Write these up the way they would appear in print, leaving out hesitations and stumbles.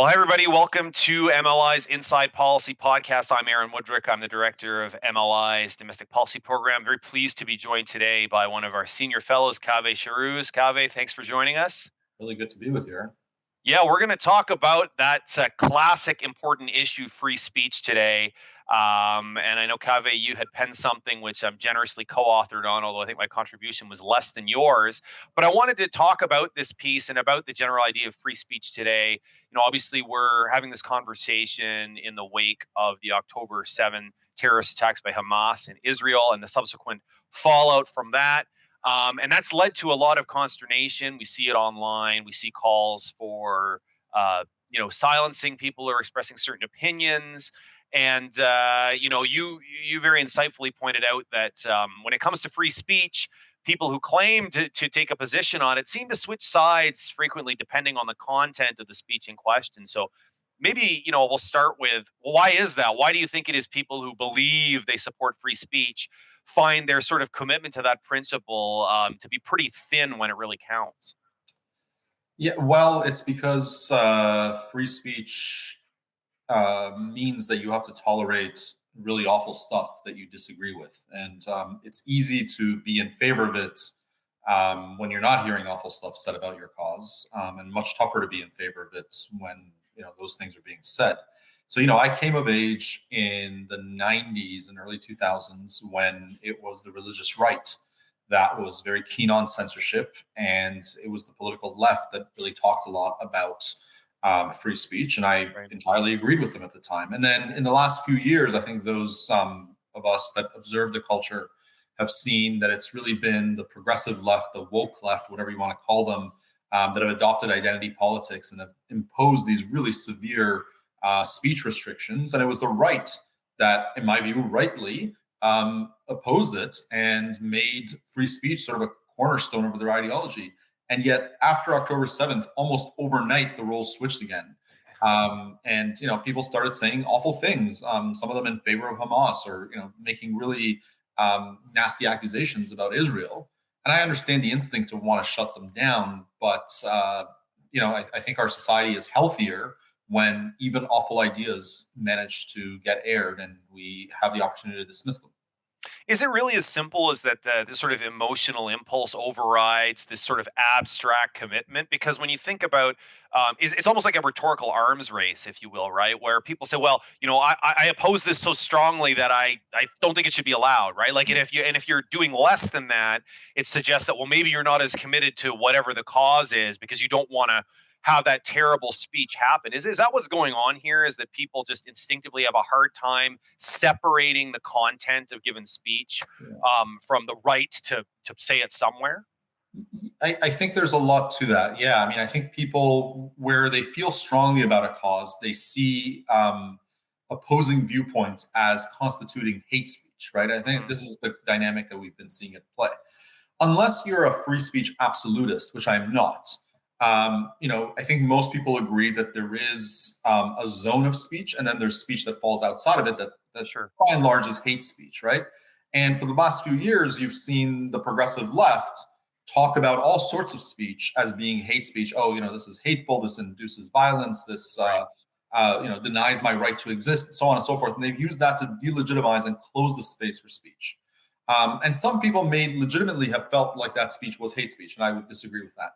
Well, hi, everybody. Welcome to MLI's Inside Policy Podcast. I'm Aaron Wudrick. I'm the director of MLI's Domestic Policy Program. Very pleased to be joined today by one of our senior fellows, Kaveh Shahrooz. Kaveh, thanks for joining us. Really good to be with you, Aaron. Yeah, we're going to talk about that classic important issue, free speech, today. And I know, Kaveh, you had penned something which I'm generously co-authored on, although I think my contribution was less than yours. But I wanted to talk about this piece and about the general idea of free speech today. Obviously, we're having this conversation in the wake of the October 7 terrorist attacks by Hamas in Israel and the subsequent fallout from that. And that's led to a lot of consternation. We see it online. We see calls for, silencing people who are expressing certain opinions. And, you very insightfully pointed out that when it comes to free speech, people who claim to take a position on it seem to switch sides frequently depending on the content of the speech in question. So maybe, we'll start with, well, why is that? Why do you think it is people who believe they support free speech find their sort of commitment to that principle to be pretty thin when it really counts? Yeah, well, it's because free speech means that you have to tolerate really awful stuff that you disagree with. And it's easy to be in favor of it when you're not hearing awful stuff said about your cause, and much tougher to be in favor of it when those things are being said. So, I came of age in the 90s and early 2000s when it was the religious right that was very keen on censorship. And it was the political left that really talked a lot about free speech. And I entirely agreed with them at the time. And then in the last few years, I think those of us that observe the culture have seen that it's really been the progressive left, the woke left, whatever you want to call them, that have adopted identity politics and have imposed these really severe speech restrictions. And it was the right that, in my view, rightly opposed it and made free speech sort of a cornerstone of their ideology. And yet after October 7th, almost overnight, the roles switched again. And people started saying awful things, some of them in favor of Hamas or, making really nasty accusations about Israel. And I understand the instinct to want to shut them down. But, I think our society is healthier when even awful ideas manage to get aired and we have the opportunity to dismiss them. Is it really as simple as that the sort of emotional impulse overrides this sort of abstract commitment? Because when you think about, it's almost like a rhetorical arms race, if you will, right? Where people say, well, I oppose this so strongly that I don't think it should be allowed, right? Like, and if you're doing less than that, it suggests that, well, maybe you're not as committed to whatever the cause is because you don't want to have that terrible speech happen. Is that what's going on here? Is that people just instinctively have a hard time separating the content of given speech from the right to say it somewhere? I think there's a lot to that. Yeah. I mean, I think people, where they feel strongly about a cause, they see opposing viewpoints as constituting hate speech, right? I think this is the dynamic that we've been seeing at play. Unless you're a free speech absolutist, which I'm not, I think most people agree that there is a zone of speech, and then there's speech that falls outside of it that Sure. by and large is hate speech, right? And for the last few years, you've seen the progressive left talk about all sorts of speech as being hate speech. Oh, this is hateful. This induces violence. This, denies my right to exist, so on and so forth. And they've used that to delegitimize and close the space for speech. And some people may legitimately have felt like that speech was hate speech, and I would disagree with that.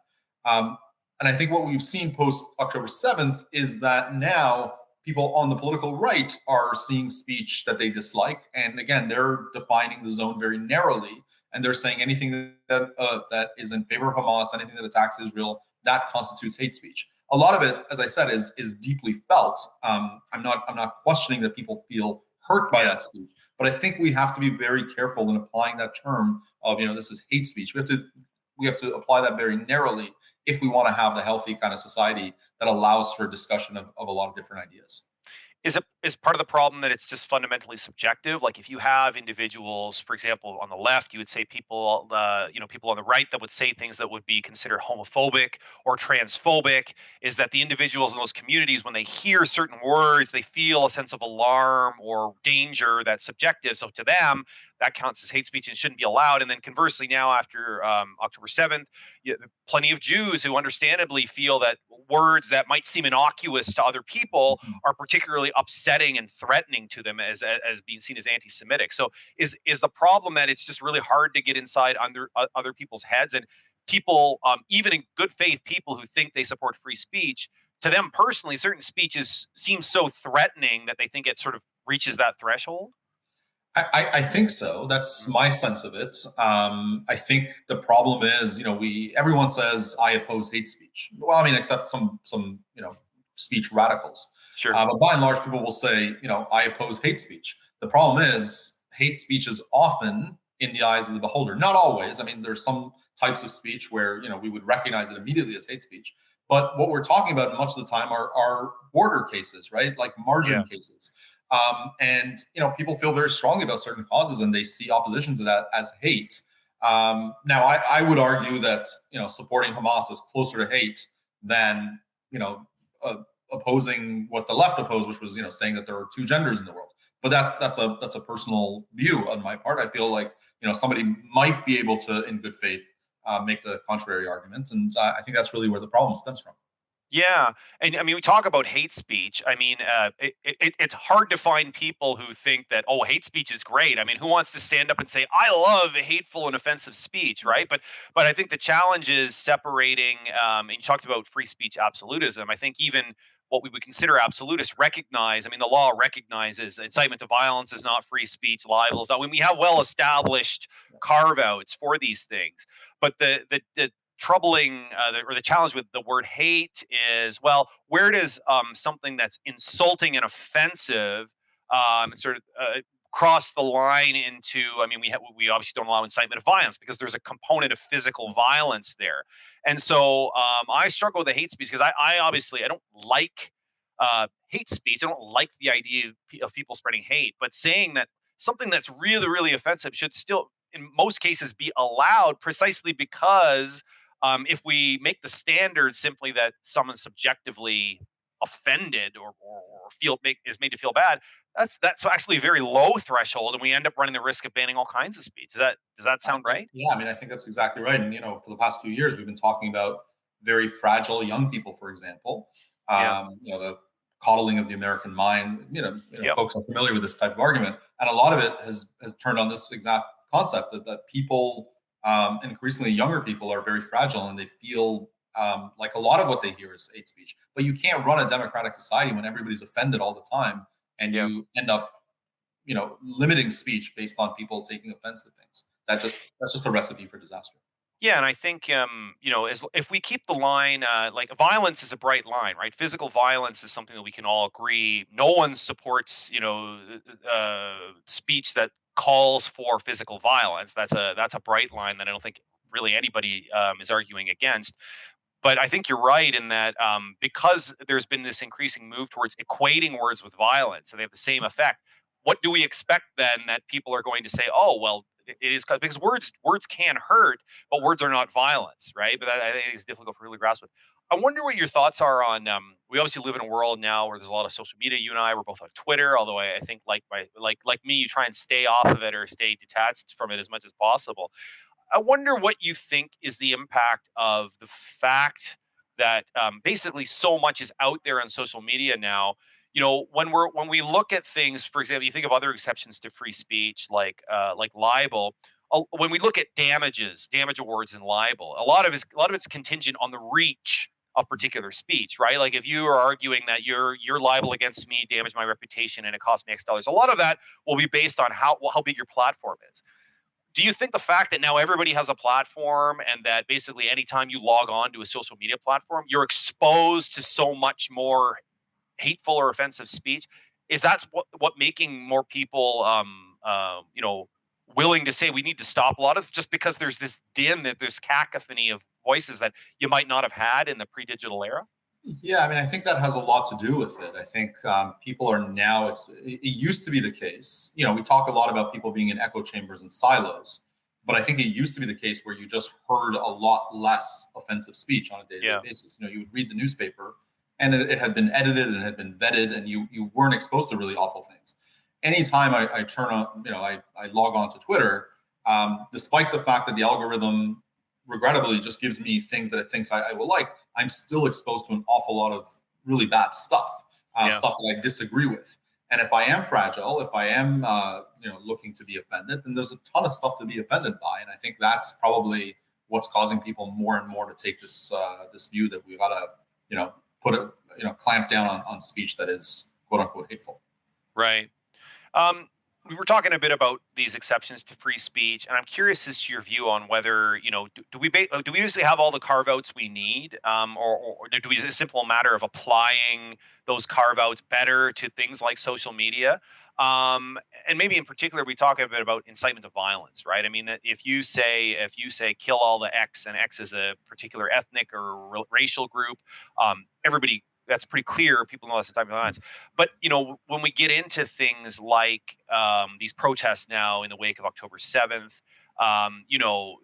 And I think what we've seen post October 7th is that now people on the political right are seeing speech that they dislike. And again, they're defining the zone very narrowly. And they're saying anything that is in favor of Hamas, anything that attacks Israel, that constitutes hate speech. A lot of it, as I said, is deeply felt. I'm not questioning that people feel hurt by that speech, but I think we have to be very careful in applying that term of this is hate speech. We have to apply that very narrowly if we want to have the healthy kind of society that allows for discussion of a lot of different ideas. Is part of the problem that it's just fundamentally subjective? Like if you have individuals, for example, on the left, you would say people, people on the right that would say things that would be considered homophobic or transphobic. Is that the individuals in those communities, when they hear certain words, they feel a sense of alarm or danger that's subjective. So to them, that counts as hate speech and shouldn't be allowed. And then conversely, now after October 7th, plenty of Jews who understandably feel that words that might seem innocuous to other people are particularly upsetting and threatening to them as being seen as anti-Semitic. So is the problem that it's just really hard to get inside under other people's heads, and people, even in good faith people who think they support free speech, to them personally, certain speeches seem so threatening that they think it sort of reaches that threshold? I think so. That's my sense of it. I think the problem is, everyone says I oppose hate speech. Well, I mean, except some speech radicals. Sure. But by and large, people will say, I oppose hate speech. The problem is hate speech is often in the eyes of the beholder. Not always. I mean, there's some types of speech where we would recognize it immediately as hate speech. But what we're talking about much of the time are border cases, right? Like margin cases. And people feel very strongly about certain causes, and they see opposition to that as hate. Now, I would argue that supporting Hamas is closer to hate than opposing what the left opposed, which was saying that there are two genders in the world. But that's a personal view on my part. I feel like somebody might be able to, in good faith, make the contrary argument, and I think that's really where the problem stems from. Yeah, and I mean, we talk about hate speech. I mean, it's hard to find people who think that, oh, hate speech is great. I mean, who wants to stand up and say, I love hateful and offensive speech, right? But I think the challenge is separating. And you talked about free speech absolutism. I think even what we would consider absolutists recognize. I mean, the law recognizes incitement to violence is not free speech, libel is not. When we have well established carve outs for these things, but the troubling or the challenge with the word hate is, well, where does something that's insulting and offensive sort of cross the line into, I mean, we obviously don't allow incitement of violence because there's a component of physical violence there. And so I struggle with the hate speech because I obviously I don't like hate speech. I don't like the idea of people spreading hate, but saying that something that's really, really offensive should still, in most cases, be allowed precisely because if we make the standard simply that someone subjectively offended or is made to feel bad, that's actually a very low threshold, and we end up running the risk of banning all kinds of speech. Does that sound right? Yeah, I mean, I think that's exactly right. And for the past few years, we've been talking about very fragile young people, for example. Yeah. The coddling of the American mind. Yep. Folks are familiar with this type of argument, and a lot of it has turned on this exact concept that people, increasingly younger people, are very fragile, and they feel like a lot of what they hear is hate speech. But you can't run a democratic society when everybody's offended all the time, and Yeah. you end up, limiting speech based on people taking offense to things. That's just a recipe for disaster. Yeah, and I think if we keep the line, like violence is a bright line, right? Physical violence is something that we can all agree. No one supports, speech that calls for physical violence. That's a bright line that I don't think really anybody is arguing against. But I think you're right in that because there's been this increasing move towards equating words with violence, and they have the same effect. What do we expect then that people are going to say? Oh, well, it is because words can hurt, but words are not violence, right? But that, I think is difficult for really grasp with. I wonder what your thoughts are on. We obviously live in a world now where there's a lot of social media. You and I, we're both on Twitter, although I think like me, you try and stay off of it or stay detached from it as much as possible. I wonder what you think is the impact of the fact that basically so much is out there on social media now. When we look at things, for example, you think of other exceptions to free speech, like libel. When we look at damage awards in libel, a lot of it's contingent on the reach of particular speech, right? Like if you are arguing that your libel against me damaged my reputation and it cost me X dollars, a lot of that will be based on how big your platform is. Do you think the fact that now everybody has a platform and that basically anytime you log on to a social media platform, you're exposed to so much more hateful or offensive speech, is that what making more people willing to say we need to stop a lot of, just because there's this din, that there's cacophony of voices that you might not have had in the pre-digital era? Yeah, I mean, I think that has a lot to do with it. I think people are now, it used to be the case, we talk a lot about people being in echo chambers and silos, but I think it used to be the case where you just heard a lot less offensive speech on a day-to-day Yeah. basis. You would read the newspaper and it had been edited and it had been vetted and you weren't exposed to really awful things. Anytime I turn on, I log on to Twitter, despite the fact that the algorithm regrettably just gives me things that it thinks I will like, I'm still exposed to an awful lot of really bad stuff, Yeah. stuff that I disagree with. And if I am fragile, if I am, looking to be offended, then there's a ton of stuff to be offended by. And I think that's probably what's causing people more and more to take this view that we gotta, put a, clamp down on speech that is quote unquote hateful. Right. We were talking a bit about these exceptions to free speech, and I'm curious as to your view on whether, do we usually have all the carve outs we need, or do we, is it a simple matter of applying those carve outs better to things like social media? And maybe in particular, we talk a bit about incitement to violence, right? I mean, that if you say kill all the X, and X is a particular ethnic or racial group, everybody, that's pretty clear. People know that's the type of violence. But when we get into things like these protests now in the wake of October 7th,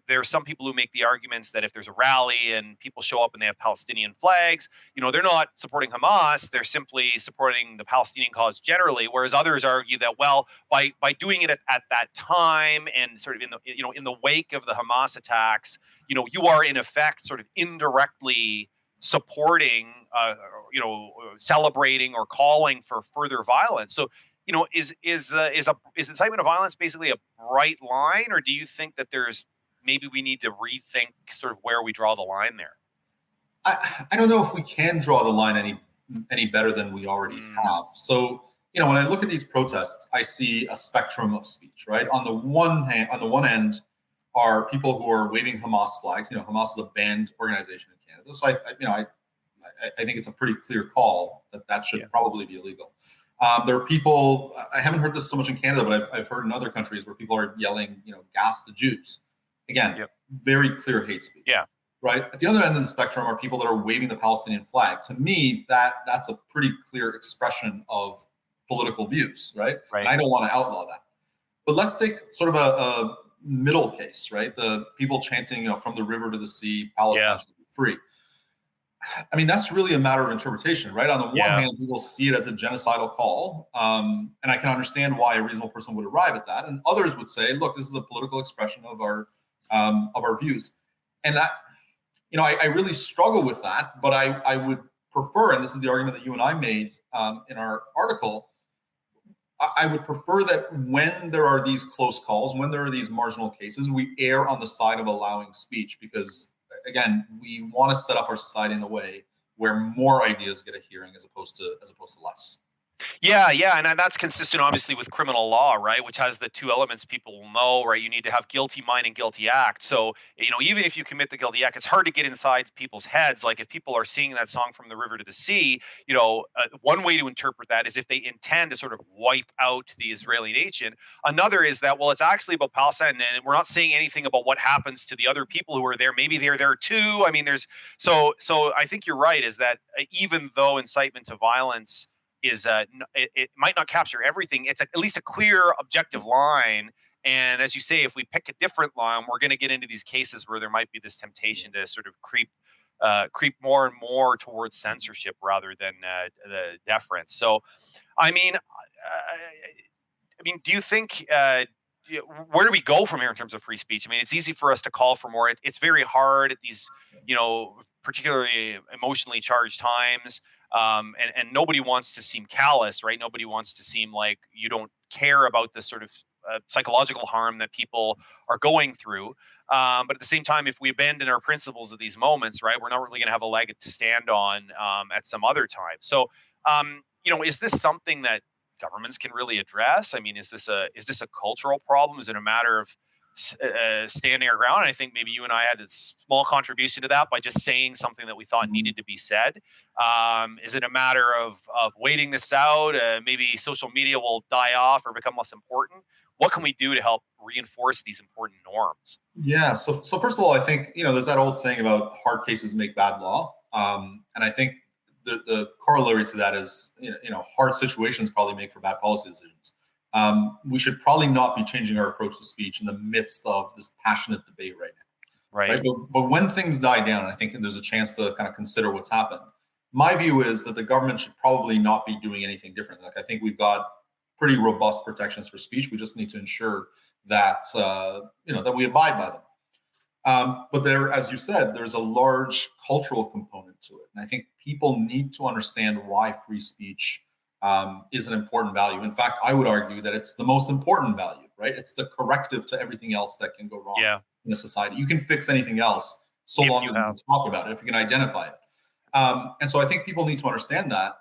there are some people who make the arguments that if there's a rally and people show up and they have Palestinian flags, they're not supporting Hamas, they're simply supporting the Palestinian cause generally. Whereas others argue that, well, by doing it at that time and sort of in the wake of the Hamas attacks, you are in effect sort of indirectly supporting, celebrating or calling for further violence. So, is incitement of violence basically a bright line, or do you think that maybe we need to rethink sort of where we draw the line there? I don't know if we can draw the line any better than we already have. So, when I look at these protests, I see a spectrum of speech, right? On the one end are people who are waving Hamas flags. Hamas is a banned organization in Canada. So I think it's a pretty clear call that should probably be illegal. There are people, I haven't heard this so much in Canada, but I've heard in other countries where people are yelling, gas the Jews. Again, very clear hate speech. Yeah. Right. At the other end of the spectrum are people that are waving the Palestinian flag. To me, that's a pretty clear expression of political views. Right. Right. And I don't want to outlaw that. But let's take sort of a middle case, right? The people chanting, from the river to the sea, Palestine should be free. I mean, that's really a matter of interpretation, right? On the one hand, people see it as a genocidal call, and I can understand why a reasonable person would arrive at that. And others would say, look, this is a political expression of our views. And that, I really struggle with that, but I would prefer, and this is the argument that you and I made in our article, I would prefer that when there are these close calls, when there are these marginal cases, we err on the side of allowing speech, because again, we want to set up our society in a way where more ideas get a hearing as opposed to less. Yeah, and that's consistent, obviously, with criminal law, right? Which has the two elements people will know, right? You need to have guilty mind and guilty act. So, even if you commit the guilty act, it's hard to get inside people's heads. Like if people are singing that song "From the River to the Sea," one way to interpret that is if they intend to sort of wipe out the Israeli nation. Another is that, well, it's actually about Palestine, and we're not saying anything about what happens to the other people who are there. Maybe they're there too. I mean, so I think you're right. Is that even though incitement to violence is it might not capture everything, it's at least a clear objective line. And as you say, if we pick a different line, we're going to get into these cases where there might be this temptation to sort of creep more and more towards censorship rather than the deference. So I mean do you think where do we go from here in terms of free speech? I mean, it's easy for us to call for more. It's very hard at these, particularly emotionally charged times. And nobody wants to seem callous, right? Nobody wants to seem like you don't care about the sort of psychological harm that people are going through. But at the same time, if we abandon our principles at these moments, right, we're not really going to have a leg to stand on at some other time. So, is this something that governments can really address? I mean, is this a cultural problem? Is it a matter of standing our ground? And I think maybe you and I had a small contribution to that by just saying something that we thought needed to be said. Is it a matter of waiting this out? Maybe social media will die off or become less important. What can we do to help reinforce these important norms? Yeah. So first of all, I think, there's that old saying about hard cases make bad law. And I think the corollary to that is, hard situations probably make for bad policy decisions. We should probably not be changing our approach to speech in the midst of this passionate debate right now. Right. But when things die down, I think there's a chance to kind of consider what's happened. My view is that the government should probably not be doing anything different. Like, I think we've got pretty robust protections for speech. We just need to ensure that that we abide by them. But there, as you said, there's a large cultural component to it, and I think people need to understand why free speech is an important value. In fact, I would argue that it's the most important value. Right? It's the corrective to everything else that can go wrong in a society. You can fix anything else so long as you can talk about it, if you can identify it. And so I think people need to understand that.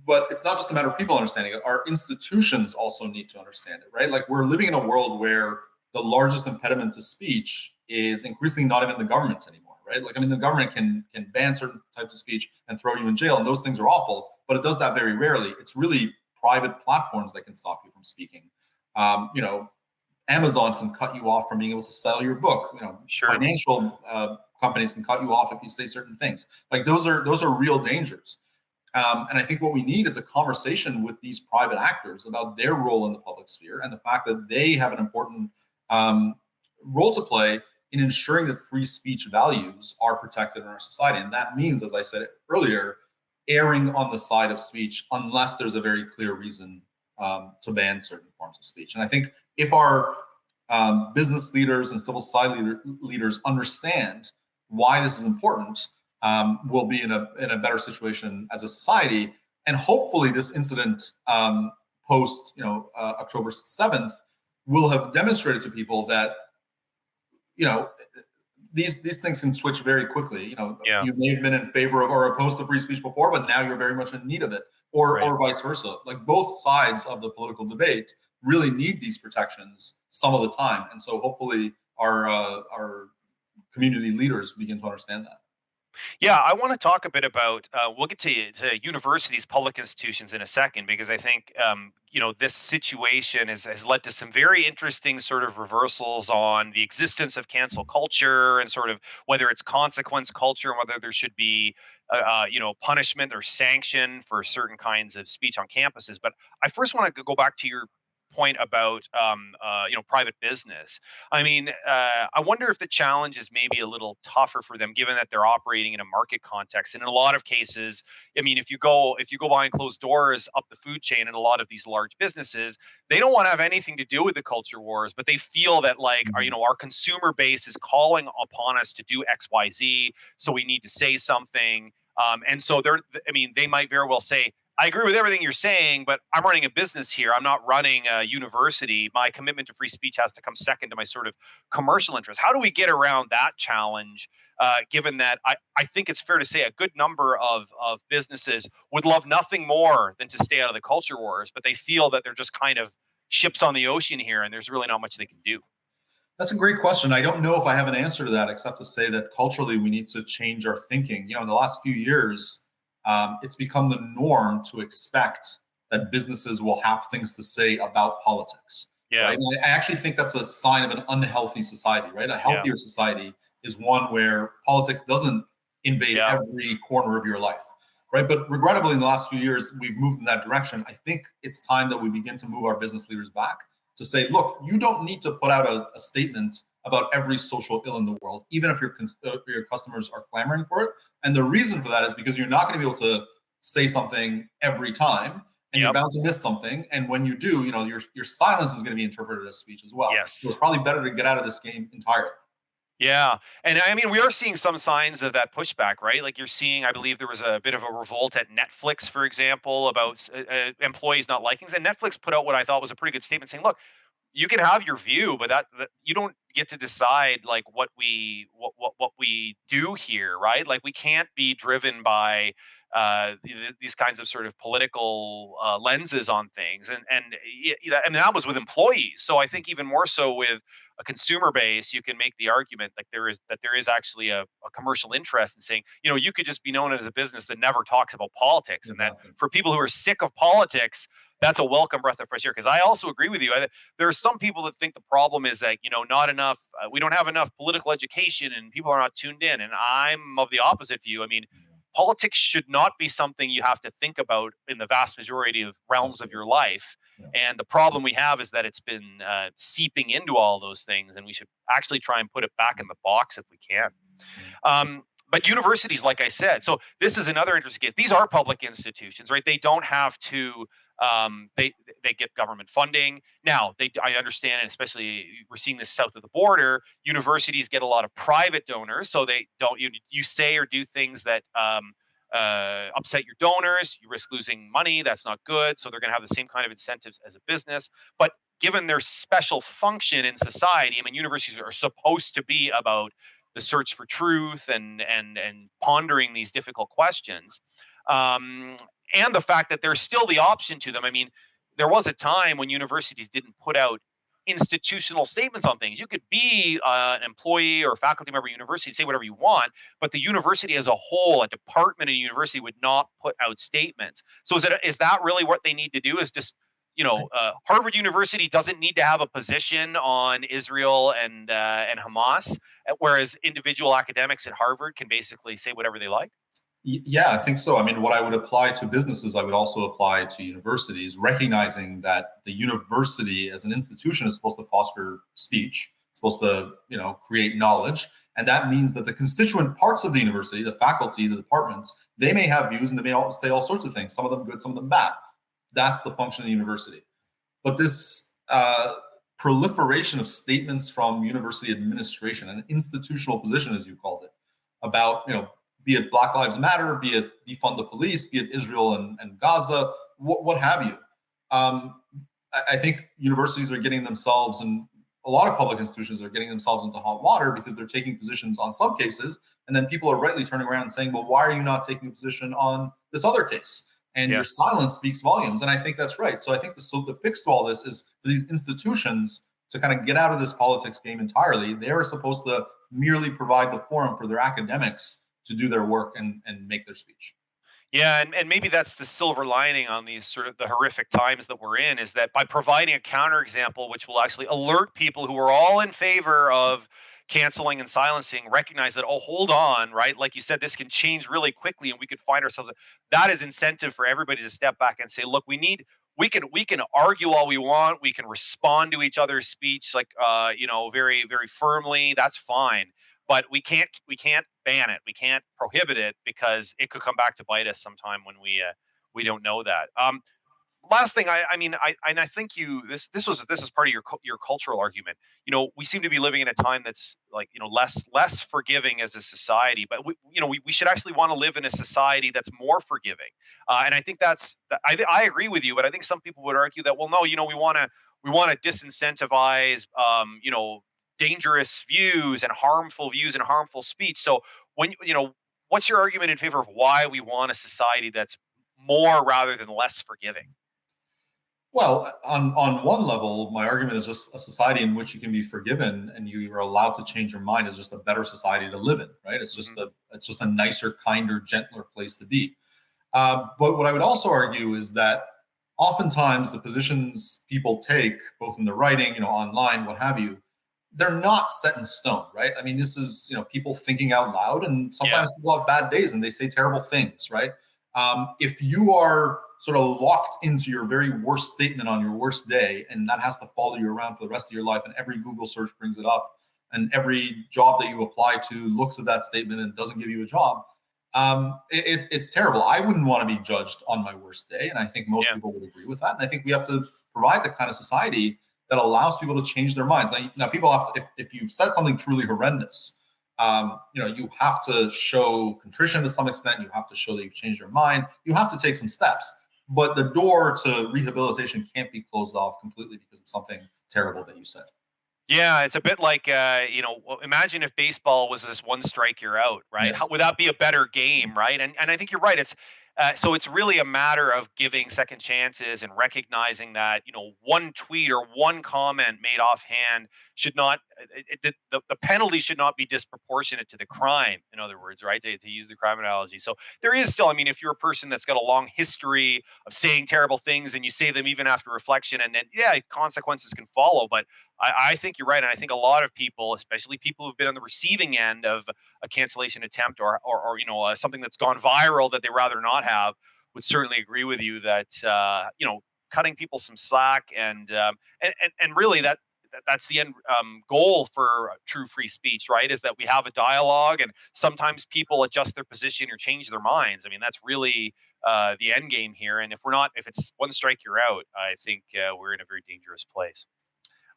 But it's not just a matter of people understanding it. Our institutions also need to understand it, right? Like, we're living in a world where the largest impediment to speech is increasingly not even the government anymore, right? Like, I mean, the government can ban certain types of speech and throw you in jail, and those things are awful, but it does that very rarely. It's really private platforms that can stop you from speaking. Amazon can cut you off from being able to sell your book. Financial companies can cut you off if you say certain things. Like, those are real dangers. And I think what we need is a conversation with these private actors about their role in the public sphere and the fact that they have an important role to play in ensuring that free speech values are protected in our society. And that means, as I said earlier, erring on the side of speech unless there's a very clear reason to ban certain forms of speech. And I think if our business leaders and civil society leaders understand why this is important, we'll be in a better situation as a society. And hopefully this incident post October 7th will have demonstrated to people that these things can switch very quickly. You may have been in favor of or opposed to free speech before, but now you're very much in need of it, or vice versa. Like, both sides of the political debate really need these protections some of the time, and so hopefully our community leaders begin to understand that. Yeah, I want to talk a bit about. We'll get to universities, public institutions in a second, because I think this situation has led to some very interesting sort of reversals on the existence of cancel culture and sort of whether it's consequence culture and whether there should be punishment or sanction for certain kinds of speech on campuses. But I first want to go back to your point about private business. I mean, I wonder if the challenge is maybe a little tougher for them, given that they're operating in a market context. And in a lot of cases, I mean, if you go behind closed doors up the food chain in a lot of these large businesses, they don't want to have anything to do with the culture wars, but they feel that our consumer base is calling upon us to do X, Y, Z, so we need to say something. And so they might very well say, I agree with everything you're saying, but I'm running a business here. I'm not running a university. My commitment to free speech has to come second to my sort of commercial interest. How do we get around that challenge, given that I think it's fair to say a good number of businesses would love nothing more than to stay out of the culture wars, but they feel that they're just kind of ships on the ocean here and there's really not much they can do? That's a great question. I don't know if I have an answer to that, except to say that culturally we need to change our thinking. In the last few years, it's become the norm to expect that businesses will have things to say about politics. Yeah. Right? And I actually think that's a sign of an unhealthy society, right? A healthier society is one where politics doesn't invade every corner of your life, right? But regrettably, in the last few years, we've moved in that direction. I think it's time that we begin to move our business leaders back to say, look, you don't need to put out a statement about every social ill in the world, even if your customers are clamoring for it. And the reason for that is because you're not going to be able to say something every time, and you're bound to miss something. And when you do, your silence is going to be interpreted as speech as well. Yes. So it's probably better to get out of this game entirely. Yeah. And I mean, we are seeing some signs of that pushback, right? Like, you're seeing, I believe there was a bit of a revolt at Netflix, for example, about employees not liking things. And Netflix put out what I thought was a pretty good statement saying, look, you can have your view, but that you don't get to decide like what we do here, right? Like, we can't be driven by these kinds of sort of political lenses on things, and that was with employees. So I think even more so with a consumer base, you can make the argument like there is actually a commercial interest in saying, you could just be known as a business that never talks about politics, and that for people who are sick of politics, that's a welcome breath of fresh air. Because I also agree with you. There are some people that think the problem is that not enough. We don't have enough political education, and people are not tuned in. And I'm of the opposite view. I mean, politics should not be something you have to think about in the vast majority of realms of Absolutely. your life. Yeah. And the problem we have is that it's been seeping into all those things, and we should actually try and put it back in the box if we can. Yeah. But universities, like I said, so this is another interesting case. These are public institutions, right? They don't have to. They get government funding now. I understand, and especially we're seeing this south of the border. Universities get a lot of private donors, so they don't. You say or do things that upset your donors. You risk losing money. That's not good. So they're going to have the same kind of incentives as a business, but given their special function in society, I mean, universities are supposed to be about the search for truth and pondering these difficult questions, um, and the fact that there's still the option to them. I mean, there was a time when universities didn't put out institutional statements on things. You could be an employee or faculty member of university, say whatever you want, but the university as a whole, a department in a university, would not put out statements. So is that really what they need to do? Is just Harvard University doesn't need to have a position on Israel and Hamas, whereas individual academics at Harvard can basically say whatever they like. Yeah, I think so. I mean, what I would apply to businesses, I would also apply to universities, recognizing that the university as an institution is supposed to foster speech, it's supposed to, create knowledge. And that means that the constituent parts of the university, the faculty, the departments, they may have views and they may all say all sorts of things, some of them good, some of them bad. That's the function of the university. But this proliferation of statements from university administration, an institutional position, as you called it, about, be it Black Lives Matter, be it defund the police, be it Israel and Gaza, what have you. I think universities are getting themselves, and a lot of public institutions are getting themselves into hot water because they're taking positions on some cases, and then people are rightly turning around and saying, well, why are you not taking a position on this other case? And your silence speaks volumes. And I think that's right. So I think the fix to all this is for these institutions to kind of get out of this politics game entirely. They are supposed to merely provide the forum for their academics to do their work and make their speech. Yeah, and maybe that's the silver lining on these sort of the horrific times that we're in, is that by providing a counterexample, which will actually alert people who are all in favor of canceling and silencing, recognize that, oh, hold on, right? Like you said, this can change really quickly, and we could find ourselves. That is incentive for everybody to step back and say, look, we can argue all we want, we can respond to each other's speech like very, very firmly. That's fine, but we can't ban it. We can't prohibit it because it could come back to bite us sometime when we don't know that. Last thing, I think this is part of your cultural argument. We seem to be living in a time that's like less forgiving as a society, but we should actually want to live in a society that's more forgiving. And I think I agree with you, but I think some people would argue that, well, no, we want to disincentivize dangerous views and harmful speech. So what's your argument in favor of why we want a society that's more rather than less forgiving? Well, on one level, my argument is just a society in which you can be forgiven and you are allowed to change your mind is just a better society to live in, right? It's just a nicer, kinder, gentler place to be. But what I would also argue is that oftentimes the positions people take, both in the writing, online, what have you, they're not set in stone, right? I mean, this is people thinking out loud, and sometimes people have bad days and they say terrible things, right? If you are sort of locked into your very worst statement on your worst day, and that has to follow you around for the rest of your life, and every Google search brings it up, and every job that you apply to looks at that statement and doesn't give you a job, it's terrible. I wouldn't want to be judged on my worst day, and I think most people would agree with that. And I think we have to provide the kind of society that allows people to change their minds. Now people have to, if you've said something truly horrendous, you have to show contrition to some extent. You have to show that you've changed your mind. You have to take some steps. But the door to rehabilitation can't be closed off completely because of something terrible that you said. Yeah, it's a bit like imagine if baseball was this one strike you're out, right? Yeah. How would that be a better game, right? And I think you're right. So it's really a matter of giving second chances and recognizing that one tweet or one comment made offhand should not the penalty should not be disproportionate to the crime. In other words, right? To use the crime analogy. So there is still, I mean, if you're a person that's got a long history of saying terrible things and you say them even after reflection, and then consequences can follow. But I think you're right, and I think a lot of people, especially people who've been on the receiving end of a cancellation attempt or something that's gone viral that they rather not have, would certainly agree with you that cutting people some slack and really that's the end goal for true free speech, right? Is that we have a dialogue, and sometimes people adjust their position or change their minds. I mean, that's really the end game here. And if it's one strike, you're out, I think we're in a very dangerous place.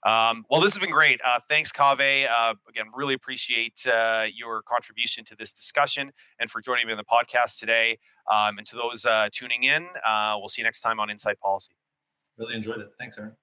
Well, this has been great. Thanks, Kaveh. Again, really appreciate your contribution to this discussion and for joining me on the podcast today. And to those tuning in, we'll see you next time on Inside Policy. Really enjoyed it. Thanks, Aaron.